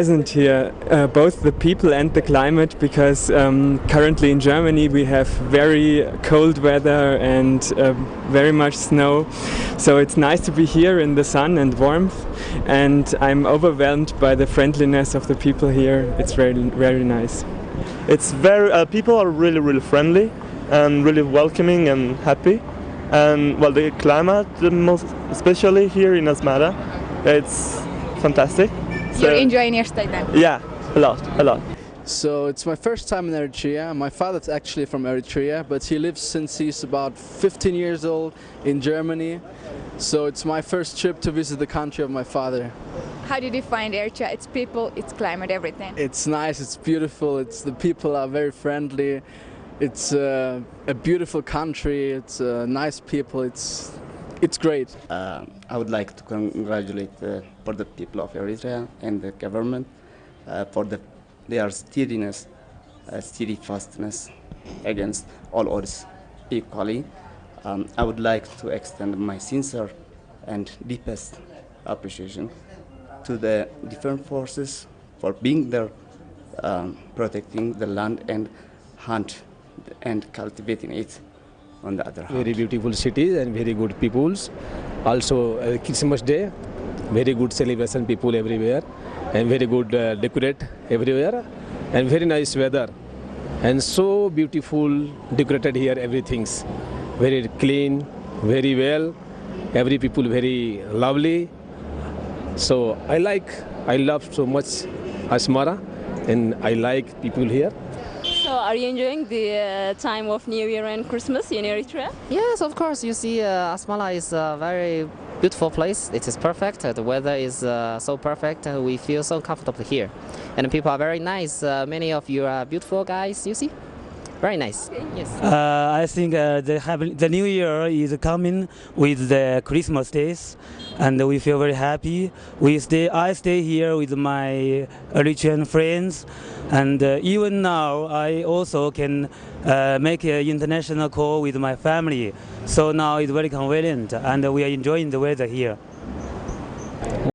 Pleasant here, both the people and the climate, because currently in Germany we have very cold weather and very much snow, so it's nice to be here in the sun and warmth, and I'm overwhelmed by the friendliness of the people here. It's very nice. It's people are really friendly and really welcoming and happy, and well, the climate, especially here in Asmara, it's fantastic. You're enjoying your stay then? Yeah, a lot. So it's my first time in Eritrea. My father's actually from Eritrea, but he lives since he's about 15 years old in Germany. So it's my first trip to visit the country of my father. How did you find Eritrea? Its people, its climate, everything? It's nice, it's beautiful, the people are very friendly. It's a beautiful country, it's nice people, it's great. I would like to congratulate for the people of Eritrea and the government for their steadiness, steadfastness against all odds equally. I would like to extend my sincere and deepest appreciation to the defense forces for being there, protecting the land and hunt and cultivating it. On the other hand, very beautiful cities and very good peoples. Also Christmas Day, very good celebration people everywhere, and very good decorate everywhere, and very nice weather, and so beautiful decorated here. Everything's very clean, very well. Every people very lovely. So I love so much Asmara, and I like people here. So are you enjoying the time of New Year and Christmas in Eritrea? Yes, of course. You see, Asmara is a very beautiful place. It is perfect. The weather is so perfect. We feel so comfortable here. And the people are very nice. Many of you are beautiful guys, you see? Very nice. Yes. I think the New Year is coming with the Christmas days, and we feel very happy. I stay here with my Eritrean friends, and even now I also can make an international call with my family. So now it's very convenient, and we are enjoying the weather here.